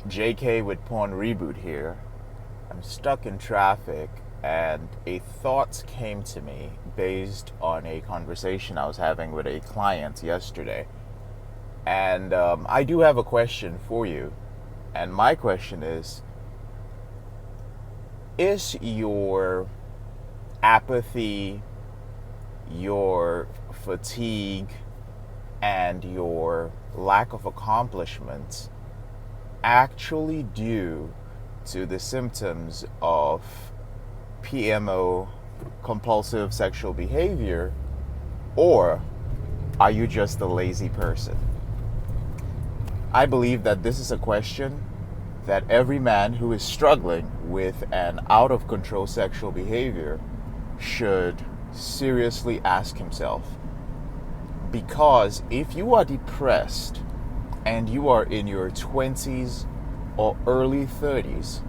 JK with Porn Reboot here. I'm stuck in traffic and a thought came to me based on a conversation I was having with a client yesterday. And I do have a question for you. And my question is your apathy, your fatigue, and your lack of accomplishments actually due to the symptoms of PMO, compulsive sexual behavior, or are you just a lazy person? I believe that this is a question that every man who is struggling with an out of control sexual behavior should seriously ask himself. Because if you are depressed and you are in your 20s or early 30s,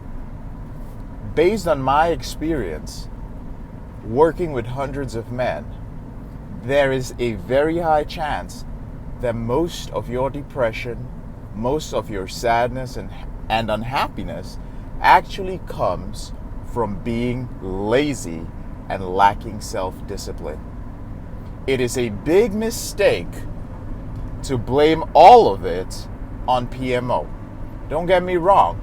based on my experience working with hundreds of men, there is a very high chance that most of your depression, most of your sadness and unhappiness actually comes from being lazy and lacking self-discipline. It is a big mistake to blame all of it on PMO. Don't get me wrong.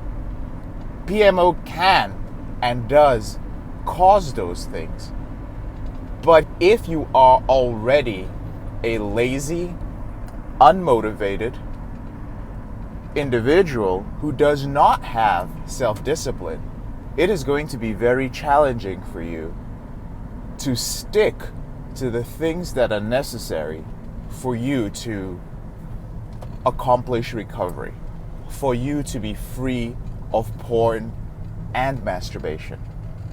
PMO can and does cause those things. But if you are already a lazy, unmotivated individual who does not have self-discipline, it is going to be very challenging for you to stick to the things that are necessary for you to accomplish recovery, for you to be free of porn and masturbation.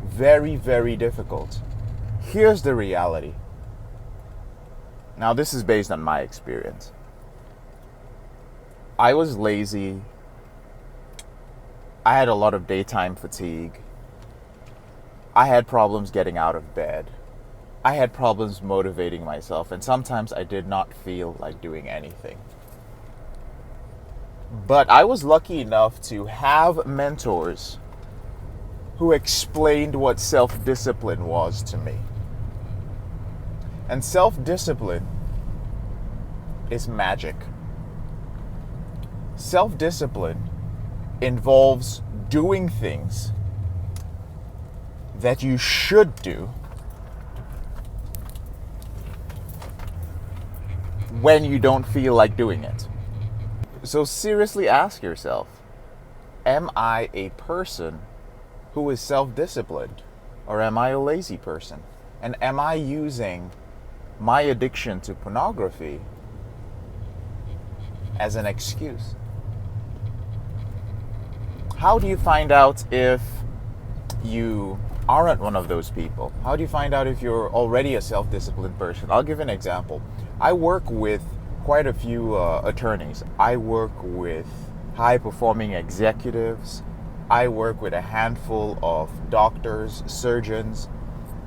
Very, very difficult. Here's the reality. Now, this is based on my experience. I was lazy. I had a lot of daytime fatigue. I had problems getting out of bed. I had problems motivating myself, and sometimes I did not feel like doing anything. But I was lucky enough to have mentors who explained what self-discipline was to me. And self-discipline is magic. Self-discipline involves doing things that you should do when you don't feel like doing it. So seriously ask yourself, am I a person who is self-disciplined, or am I a lazy person? And am I using my addiction to pornography as an excuse? How do you find out if you aren't one of those people? How do you find out if you're already a self-disciplined person? I'll give an example. I work with quite a few attorneys. I work with high-performing executives. I work with a handful of doctors, surgeons,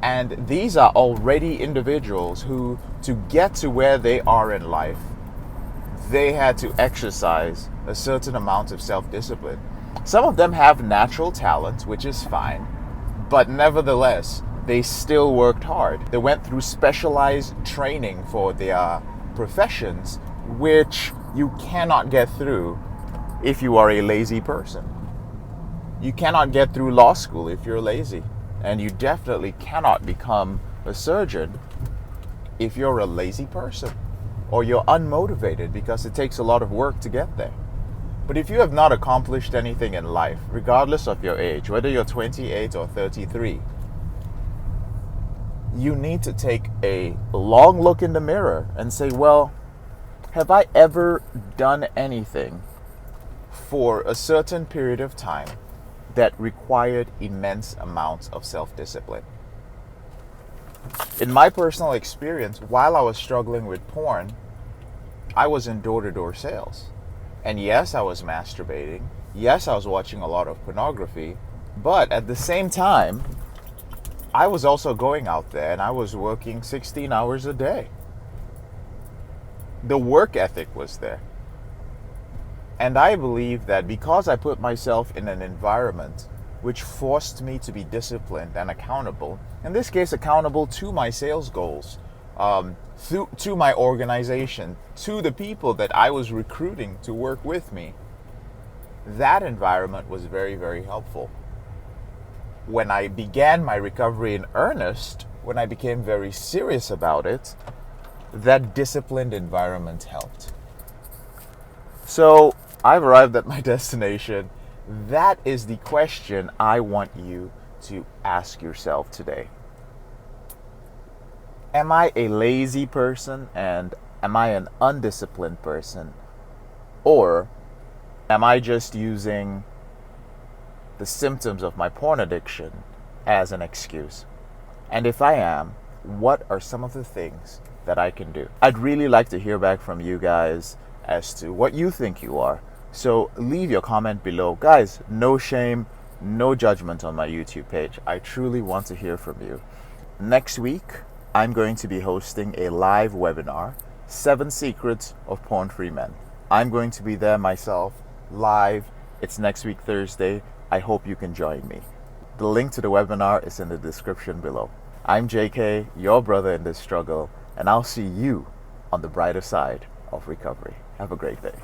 and these are already individuals who, to get to where they are in life, they had to exercise a certain amount of self-discipline. Some of them have natural talent, which is fine, but nevertheless, they still worked hard. They went through specialized training for their professions, which you cannot get through if you are a lazy person. You cannot get through law school if you're lazy, and you definitely cannot become a surgeon if you're a lazy person or you're unmotivated, because it takes a lot of work to get there. But if you have not accomplished anything in life, regardless of your age, whether you're 28 or 33, you need to take a long look in the mirror and say, well, have I ever done anything for a certain period of time that required immense amounts of self-discipline? In my personal experience, while I was struggling with porn, I was in door-to-door sales. And yes, I was masturbating. Yes, I was watching a lot of pornography. But at the same time, I was also going out there and I was working 16 hours a day. The work ethic was there. And I believe that because I put myself in an environment which forced me to be disciplined and accountable, in this case, accountable to my sales goals, to my organization, to the people that I was recruiting to work with me, that environment was very, very helpful. When I began my recovery in earnest, when I became very serious about it, that disciplined environment helped. So I've arrived at my destination. That is the question I want you to ask yourself today. Am I a lazy person and am I an undisciplined person? Or am I just using the symptoms of my porn addiction as an excuse? And if I am, what are some of the things that I can do? I'd really like to hear back from you guys as to what you think you are. So leave your comment below. Guys, no shame, no judgment on my YouTube page. I truly want to hear from you. Next week, I'm going to be hosting a live webinar, 7 Secrets of Porn-Free Men. I'm going to be there myself, live. It's next week, Thursday. I hope you can join me. The link to the webinar is in the description below. I'm JK, your brother in this struggle, and I'll see you on the brighter side of recovery. Have a great day.